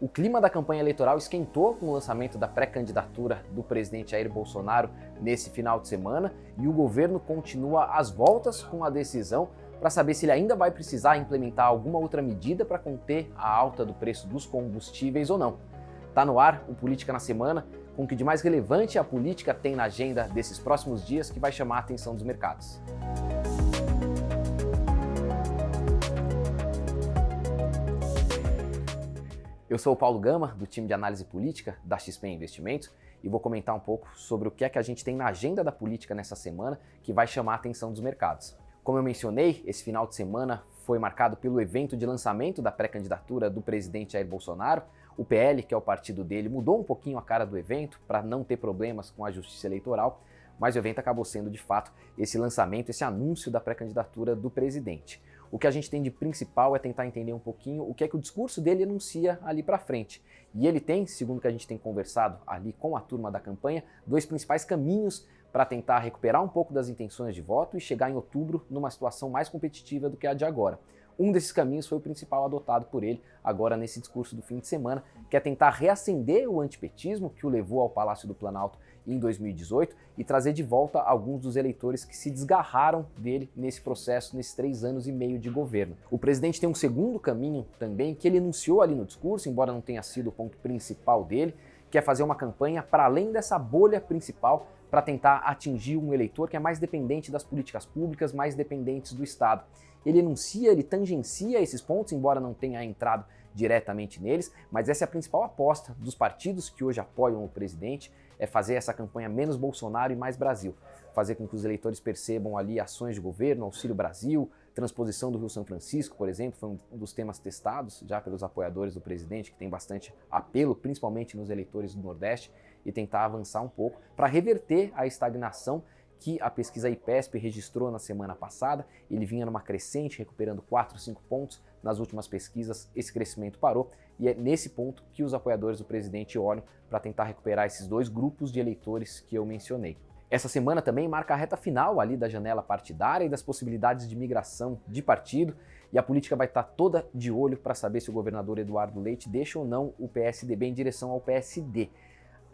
O clima da campanha eleitoral esquentou com o lançamento da pré-candidatura do presidente Jair Bolsonaro nesse final de semana e o governo continua às voltas com a decisão para saber se ele ainda vai precisar implementar alguma outra medida para conter a alta do preço dos combustíveis ou não. Tá no ar o Política na Semana, com o que de mais relevante a política tem na agenda desses próximos dias que vai chamar a atenção dos mercados. Eu sou o Paulo Gama, do time de análise política da XP Investimentos, e vou comentar um pouco sobre o que é que a gente tem na agenda da política nessa semana que vai chamar a atenção dos mercados. Como eu mencionei, esse final de semana foi marcado pelo evento de lançamento da pré-candidatura do presidente Jair Bolsonaro. O PL, que é o partido dele, mudou um pouquinho a cara do evento para não ter problemas com a justiça eleitoral, mas o evento acabou sendo, de fato, esse lançamento, esse anúncio da pré-candidatura do presidente. O que a gente tem de principal é tentar entender um pouquinho o que é que o discurso dele anuncia ali para frente. E ele tem, segundo o que a gente tem conversado ali com a turma da campanha, dois principais caminhos para tentar recuperar um pouco das intenções de voto e chegar em outubro numa situação mais competitiva do que a de agora. Um desses caminhos foi o principal adotado por ele agora nesse discurso do fim de semana, que é tentar reacender o antipetismo que o levou ao Palácio do Planalto em 2018 e trazer de volta alguns dos eleitores que se desgarraram dele nesse processo, nesses 3 anos e meio de governo. O presidente tem um segundo caminho também que ele enunciou ali no discurso, embora não tenha sido o ponto principal dele, que é fazer uma campanha para além dessa bolha principal para tentar atingir um eleitor que é mais dependente das políticas públicas, mais dependentes do Estado. Ele enuncia, ele tangencia esses pontos, embora não tenha entrado diretamente neles, mas essa é a principal aposta dos partidos que hoje apoiam o presidente, é fazer essa campanha menos Bolsonaro e mais Brasil. Fazer com que os eleitores percebam ali ações de governo, Auxílio Brasil, transposição do Rio São Francisco, por exemplo, foi um dos temas testados já pelos apoiadores do presidente, que tem bastante apelo, principalmente nos eleitores do Nordeste, e tentar avançar um pouco para reverter a estagnação que a pesquisa IPESP registrou na semana passada. Ele vinha numa crescente, recuperando 4, 5 pontos. Nas últimas pesquisas, esse crescimento parou e é nesse ponto que os apoiadores do presidente olham para tentar recuperar esses dois grupos de eleitores que eu mencionei. Essa semana também marca a reta final ali da janela partidária e das possibilidades de migração de partido, e a política vai estar toda de olho para saber se o governador Eduardo Leite deixa ou não o PSDB em direção ao PSD.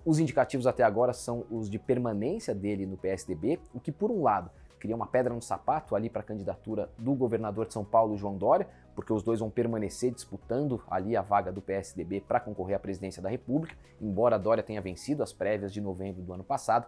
Os indicativos até agora são os de permanência dele no PSDB, o que, por um lado, cria uma pedra no sapato ali para a candidatura do governador de São Paulo, João Dória, porque os dois vão permanecer disputando ali a vaga do PSDB para concorrer à presidência da República, embora Dória tenha vencido as prévias de novembro do ano passado.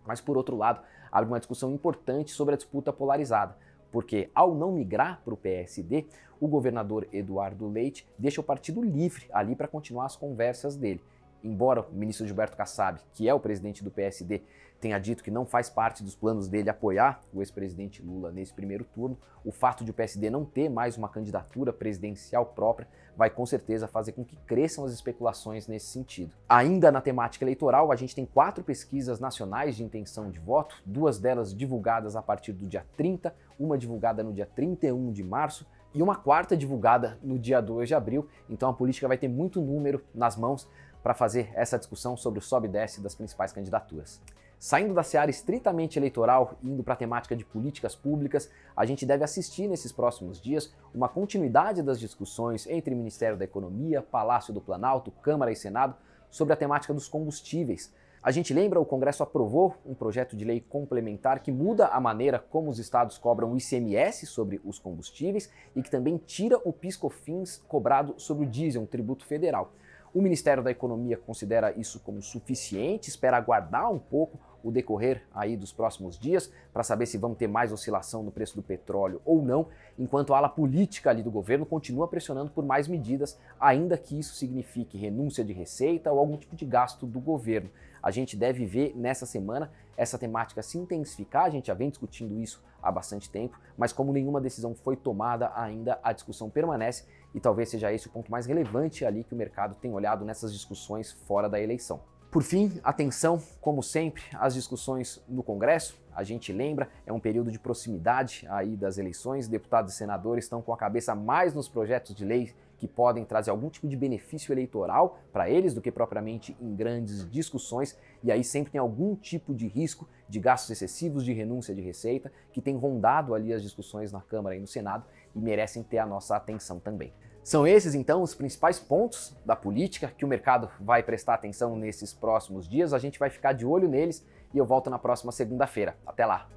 Mas, por outro lado, abre uma discussão importante sobre a disputa polarizada, porque ao não migrar para o PSD, o governador Eduardo Leite deixa o partido livre ali para continuar as conversas dele. Embora o ministro Gilberto Kassab, que é o presidente do PSD, tenha dito que não faz parte dos planos dele apoiar o ex-presidente Lula nesse primeiro turno, o fato de o PSD não ter mais uma candidatura presidencial própria vai com certeza fazer com que cresçam as especulações nesse sentido. Ainda na temática eleitoral, a gente tem 4 pesquisas nacionais de intenção de voto, 2 delas divulgadas a partir do dia 30, uma divulgada no dia 31 de março, e uma 4ª divulgada no dia 2 de abril, então a política vai ter muito número nas mãos para fazer essa discussão sobre o sobe e desce das principais candidaturas. Saindo da seara estritamente eleitoral e indo para a temática de políticas públicas, a gente deve assistir nesses próximos dias uma continuidade das discussões entre Ministério da Economia, Palácio do Planalto, Câmara e Senado sobre a temática dos combustíveis. A gente lembra, o Congresso aprovou um projeto de lei complementar que muda a maneira como os estados cobram o ICMS sobre os combustíveis e que também tira o PIS/COFINS cobrado sobre o diesel, um tributo federal. O Ministério da Economia considera isso como suficiente, espera aguardar um pouco o decorrer aí dos próximos dias para saber se vão ter mais oscilação no preço do petróleo ou não, enquanto a ala política ali do governo continua pressionando por mais medidas, ainda que isso signifique renúncia de receita ou algum tipo de gasto do governo. A gente deve ver nessa semana essa temática se intensificar, a gente já vem discutindo isso há bastante tempo, mas como nenhuma decisão foi tomada ainda, a discussão permanece e talvez seja esse o ponto mais relevante ali que o mercado tem olhado nessas discussões fora da eleição. Por fim, atenção, como sempre, às discussões no Congresso. A gente lembra, é um período de proximidade aí das eleições, deputados e senadores estão com a cabeça mais nos projetos de lei que podem trazer algum tipo de benefício eleitoral para eles do que propriamente em grandes discussões, e aí sempre tem algum tipo de risco de gastos excessivos, de renúncia de receita, que tem rondado ali as discussões na Câmara e no Senado e merecem ter a nossa atenção também. São esses, então, os principais pontos da política que o mercado vai prestar atenção nesses próximos dias. A gente vai ficar de olho neles e eu volto na próxima segunda-feira. Até lá!